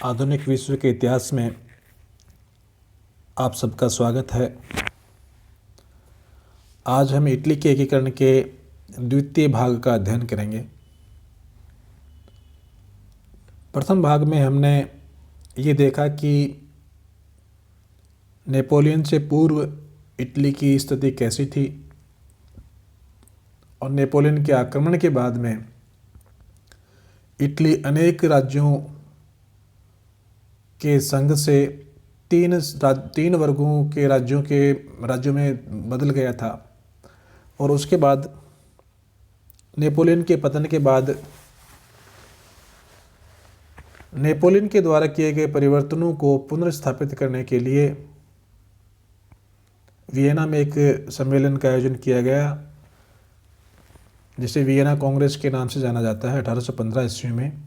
आधुनिक विश्व के इतिहास में आप सबका स्वागत है। आज हम इटली के एकीकरण के द्वितीय भाग का अध्ययन करेंगे। प्रथम भाग में हमने ये देखा कि नेपोलियन से पूर्व इटली की स्थिति कैसी थी और नेपोलियन के आक्रमण के बाद में इटली अनेक राज्यों के संघ से तीन वर्गों के राज्यों में बदल गया था। और उसके बाद नेपोलियन के पतन के बाद नेपोलियन के द्वारा किए गए परिवर्तनों को पुनर्स्थापित करने के लिए वियना में एक सम्मेलन का आयोजन किया गया, जिसे वियना कांग्रेस के नाम से जाना जाता है 1815 ईस्वी में।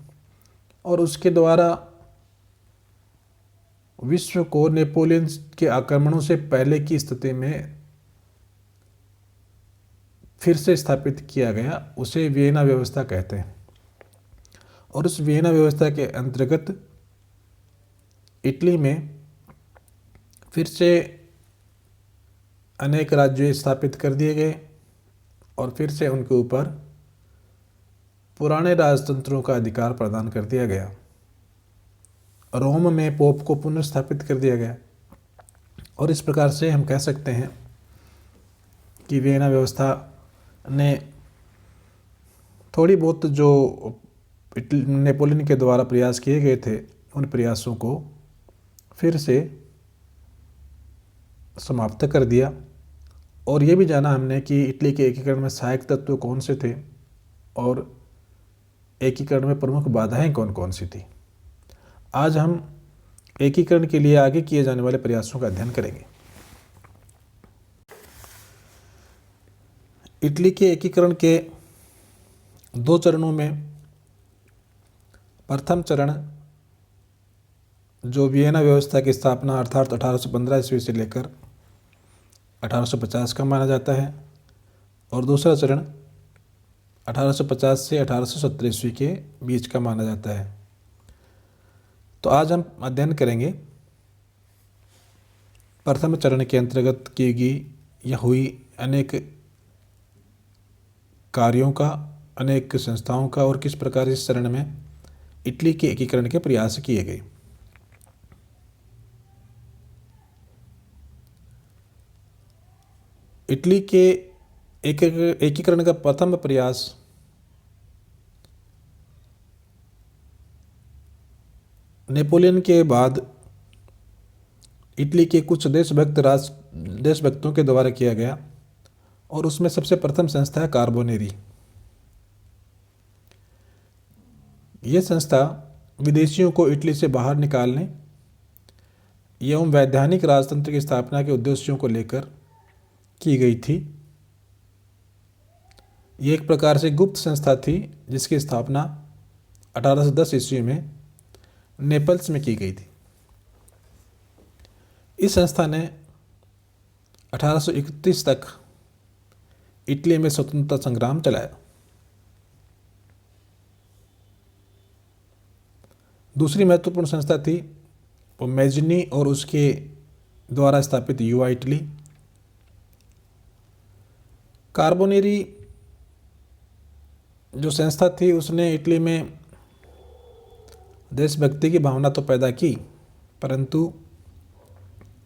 और उसके द्वारा विश्व को नेपोलियन के आक्रमणों से पहले की स्थिति में फिर से स्थापित किया गया। उसे वियना व्यवस्था कहते हैं। और उस वियना व्यवस्था के अंतर्गत इटली में फिर से अनेक राज्य स्थापित कर दिए गए और फिर से उनके ऊपर पुराने राजतंत्रों का अधिकार प्रदान कर दिया गया। रोम में पोप को पुनर्स्थापित कर दिया गया। और इस प्रकार से हम कह सकते हैं कि वियना व्यवस्था ने थोड़ी बहुत जो नेपोलियन के द्वारा प्रयास किए गए थे, उन प्रयासों को फिर से समाप्त कर दिया। और ये भी जाना हमने कि इटली के एकीकरण में सहायक तत्व कौन से थे और एकीकरण में प्रमुख बाधाएं कौन कौन सी थी। आज हम एकीकरण के लिए आगे किए जाने वाले प्रयासों का अध्ययन करेंगे। इटली के एकीकरण के दो चरणों में प्रथम चरण जो वियना व्यवस्था की स्थापना अर्थात 1815 ईस्वी से लेकर 1850 का माना जाता है, और दूसरा चरण 1850 से 1870 ईस्वी के बीच का माना जाता है। तो आज हम अध्ययन करेंगे प्रथम चरण के अंतर्गत की गई या हुई अनेक कार्यों का, अनेक संस्थाओं का, और किस प्रकार इस चरण में इटली के एकीकरण के प्रयास किए गए। इटली के एकीकरण का प्रथम प्रयास नेपोलियन के बाद इटली के कुछ देशभक्तों के द्वारा किया गया, और उसमें सबसे प्रथम संस्था है कार्बोनेरी। यह संस्था विदेशियों को इटली से बाहर निकालने एवं वैधानिक राजतंत्र की स्थापना के उद्देश्यों को लेकर की गई थी। ये एक प्रकार से गुप्त संस्था थी जिसकी स्थापना 1810 ईस्वी में नेपल्स में की गई थी। इस संस्था ने 1831 तक इटली में स्वतंत्रता संग्राम चलाया। दूसरी महत्वपूर्ण संस्था थी वो मैजनी और उसके द्वारा स्थापित युवा इटली। कार्बोनेरी जो संस्था थी उसने इटली में देशभक्ति की भावना तो पैदा की, परंतु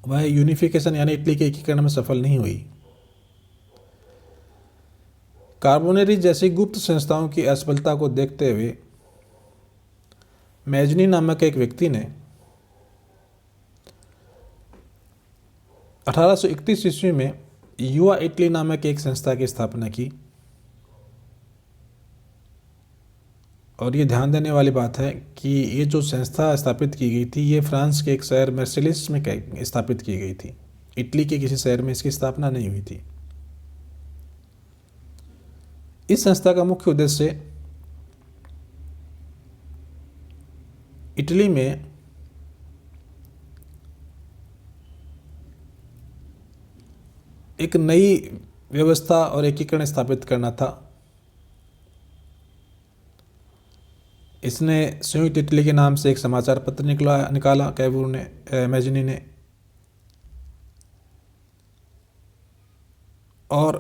वह यूनिफिकेशन यानी इटली के एकीकरण में सफल नहीं हुई। कार्बोनेरी जैसी गुप्त संस्थाओं की असफलता को देखते हुए मैजनी नामक एक व्यक्ति ने 1831 ईस्वी में युवा इटली नामक एक संस्था की स्थापना की। और ये ध्यान देने वाली बात है कि ये जो संस्था स्थापित की गई थी ये फ्रांस के एक शहर मार्सेलिस में स्थापित की गई थी। इटली के किसी शहर में इसकी स्थापना नहीं हुई थी। इस संस्था का मुख्य उद्देश्य इटली में एक नई व्यवस्था और एकीकरण स्थापित करना था। इसने संयुक्त इटली के नाम से एक समाचार पत्र निकाला कैवूर ने, मैजनी ने। और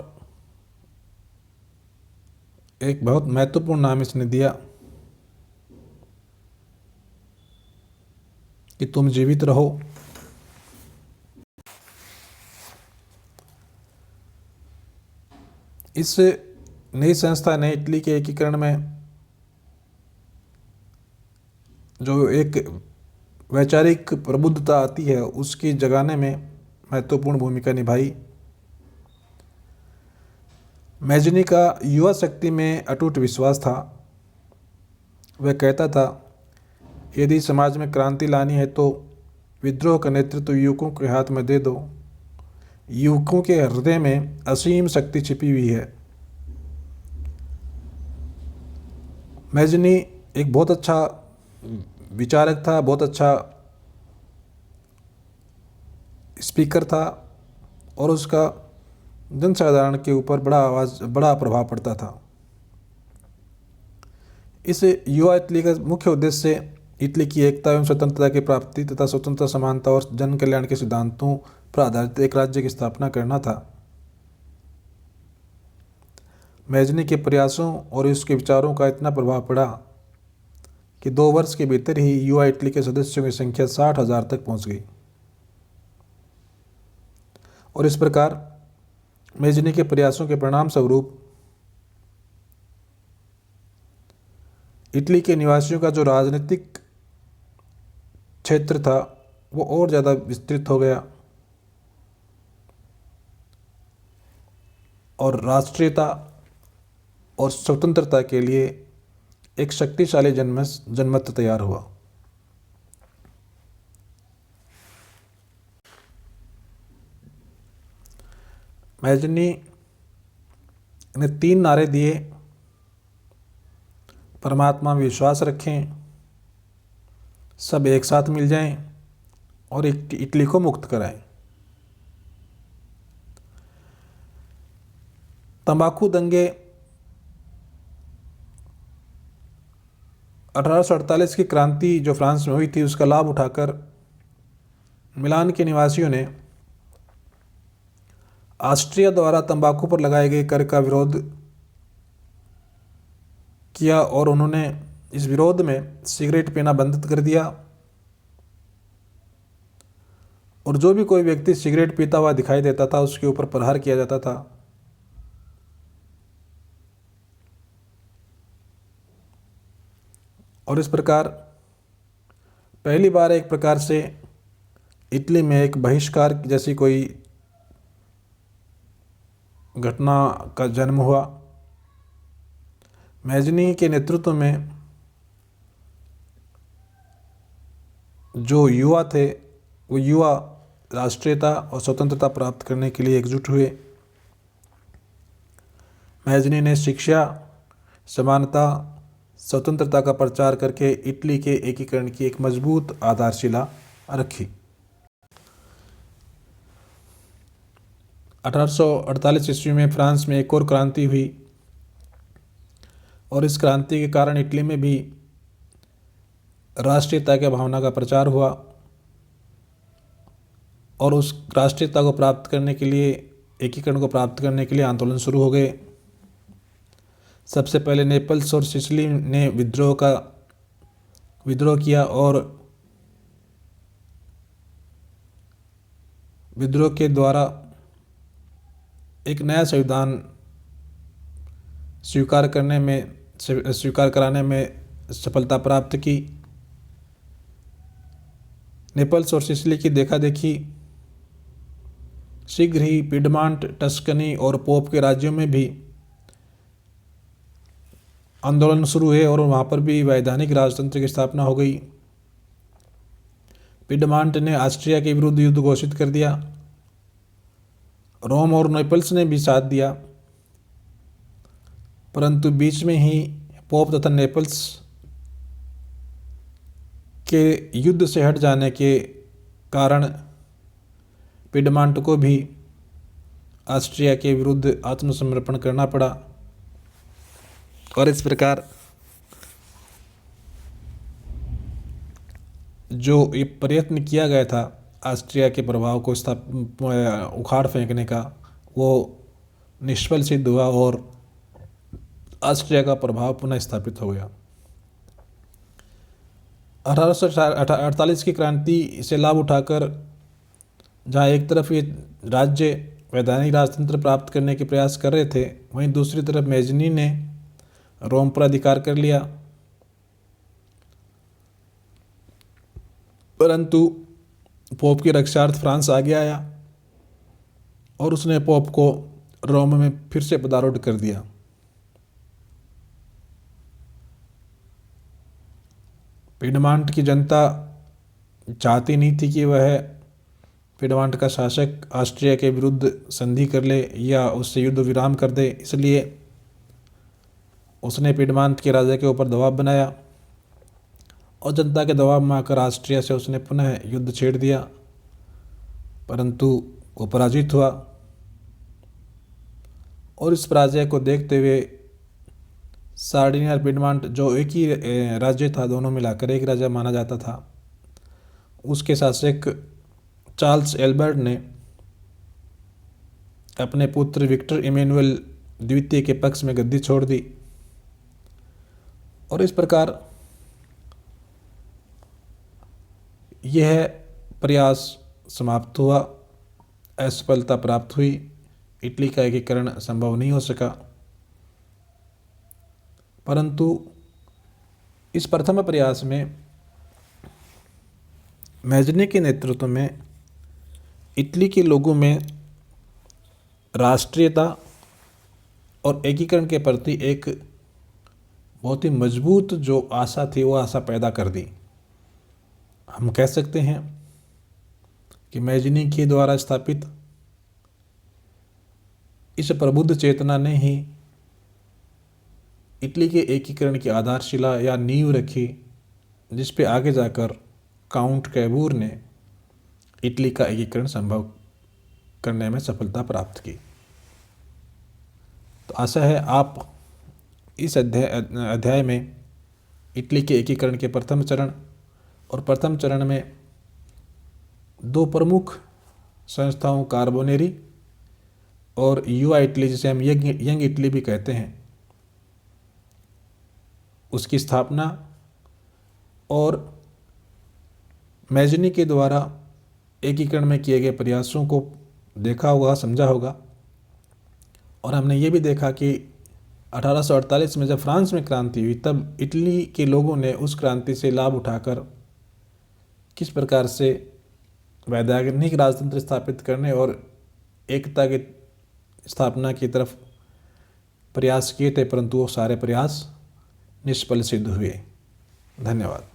एक बहुत महत्वपूर्ण नाम इसने दिया कि तुम जीवित रहो। इस नई संस्था ने इटली के एकीकरण में जो एक वैचारिक प्रबुद्धता आती है उसकी जगाने में महत्वपूर्ण भूमिका निभाई। मैजनी का युवा शक्ति में अटूट विश्वास था। वह कहता था, यदि समाज में क्रांति लानी है तो विद्रोह का नेतृत्व युवकों के हाथ में दे दो। युवकों के हृदय में असीम शक्ति छिपी हुई है। मैजनी एक बहुत अच्छा विचारक था, बहुत अच्छा स्पीकर था और उसका जनसाधारण के ऊपर बड़ा प्रभाव पड़ता था। इस युवा इटली का मुख्य उद्देश्य इटली की एकता एवं स्वतंत्रता की प्राप्ति तथा स्वतंत्रता, समानता और जन कल्याण के सिद्धांतों पर आधारित एक राज्य की स्थापना करना था। मैजनी के प्रयासों और उसके विचारों का इतना प्रभाव पड़ा कि 2 वर्ष के भीतर ही युवा इटली के सदस्यों की संख्या 60,000 तक पहुंच गई। और इस प्रकार मैजनी के प्रयासों के परिणाम स्वरूप इटली के निवासियों का जो राजनीतिक क्षेत्र था वो और ज़्यादा विस्तृत हो गया और राष्ट्रीयता और स्वतंत्रता के लिए एक शक्तिशाली जनमत तैयार हुआ। मैजनी ने 3 नारे दिए, परमात्मा में विश्वास रखें, सब एक साथ मिल जाएं और इटली को मुक्त कराएं। तंबाकू दंगे 1848 की क्रांति जो फ्रांस में हुई थी उसका लाभ उठाकर मिलान के निवासियों ने ऑस्ट्रिया द्वारा तंबाकू पर लगाए गए कर का विरोध किया और उन्होंने इस विरोध में सिगरेट पीना बंद कर दिया और जो भी कोई व्यक्ति सिगरेट पीता हुआ दिखाई देता था उसके ऊपर प्रहार किया जाता था। और इस प्रकार पहली बार एक प्रकार से इटली में एक बहिष्कार जैसी कोई घटना का जन्म हुआ। मैजनी के नेतृत्व में जो युवा थे वो युवा राष्ट्रीयता और स्वतंत्रता प्राप्त करने के लिए एकजुट हुए। मैजनी ने शिक्षा, समानता, स्वतंत्रता का प्रचार करके इटली के एकीकरण की एक मजबूत आधारशिला रखी। 1848 ईस्वी में फ्रांस में एक और क्रांति हुई और इस क्रांति के कारण इटली में भी राष्ट्रीयता की भावना का प्रचार हुआ और उस राष्ट्रीयता को प्राप्त करने के लिए, एकीकरण को प्राप्त करने के लिए आंदोलन शुरू हो गए। सबसे पहले नेपल्स और सिसिली ने विद्रोह किया और विद्रोह के द्वारा एक नया संविधान स्वीकार कराने में सफलता प्राप्त की। नेपल्स और सिसिली की देखा-देखी शीघ्र ही पिडमांट, टस्कनी और पोप के राज्यों में भी आंदोलन शुरू हुए और वहाँ पर भी वैधानिक राजतंत्र की स्थापना हो गई। पिडमांट ने ऑस्ट्रिया के विरुद्ध युद्ध घोषित कर दिया। रोम और नेपल्स ने भी साथ दिया, परंतु बीच में ही पोप तथा नेपल्स के युद्ध से हट जाने के कारण पिडमांट को भी ऑस्ट्रिया के विरुद्ध आत्मसमर्पण करना पड़ा और इस प्रकार जो ये प्रयत्न किया गया था ऑस्ट्रिया के प्रभाव को उखाड़ फेंकने का, वो निष्फल सिद्ध हुआ और ऑस्ट्रिया का प्रभाव पुनः स्थापित हो गया। 1848 की क्रांति से लाभ उठाकर जहाँ एक तरफ ये राज्य वैधानिक राजतंत्र प्राप्त करने के प्रयास कर रहे थे, वहीं दूसरी तरफ मैजनी ने रोम पर अधिकार कर लिया। परंतु पोप की रक्षार्थ फ्रांस आगे आया और उसने पोप को रोम में फिर से पदारूढ़ कर दिया। पिडमांट की जनता चाहती नहीं थी कि वह पिडमांट का शासक ऑस्ट्रिया के विरुद्ध संधि कर ले या उससे युद्ध विराम कर दे, इसलिए उसने पिडमांत के राजा के ऊपर दबाव बनाया और जनता के दबाव में आकर ऑस्ट्रिया से उसने पुनः युद्ध छेड़ दिया, परंतु वो पराजित हुआ। और इस पराजय को देखते हुए सार्डिनिया और पिडमांट, जो एक ही राज्य था, दोनों मिलाकर एक राज्य माना जाता था, उसके शासक चार्ल्स एल्बर्ट ने अपने पुत्र विक्टर इमैनुअल द्वितीय के पक्ष में गद्दी छोड़ दी और इस प्रकार यह प्रयास समाप्त हुआ, असफलता प्राप्त हुई, इटली का एकीकरण संभव नहीं हो सका। परंतु इस प्रथम प्रयास में मैजनी के नेतृत्व में इटली के लोगों में राष्ट्रीयता और एकीकरण के प्रति एक बहुत ही मजबूत जो आशा थी, वो आशा पैदा कर दी। हम कह सकते हैं कि मैजनी के द्वारा स्थापित इस प्रबुद्ध चेतना ने ही इटली के एकीकरण की आधारशिला या नींव रखी, जिस पे आगे जाकर काउंट कैबूर ने इटली का एकीकरण संभव करने में सफलता प्राप्त की। तो आशा है आप इस अध्याय में इटली के एकीकरण के प्रथम चरण और प्रथम चरण में दो प्रमुख संस्थाओं कार्बोनेरी और युवा इटली, जिसे हम यंग इटली भी कहते हैं, उसकी स्थापना और मैजनी के द्वारा एकीकरण में किए गए प्रयासों को देखा होगा, समझा होगा। और हमने ये भी देखा कि 1848 में जब फ्रांस में क्रांति हुई, तब इटली के लोगों ने उस क्रांति से लाभ उठाकर किस प्रकार से वैधानिक राजतंत्र स्थापित करने और एकता की स्थापना की तरफ प्रयास किए थे, परंतु वो सारे प्रयास निष्फल सिद्ध हुए। धन्यवाद।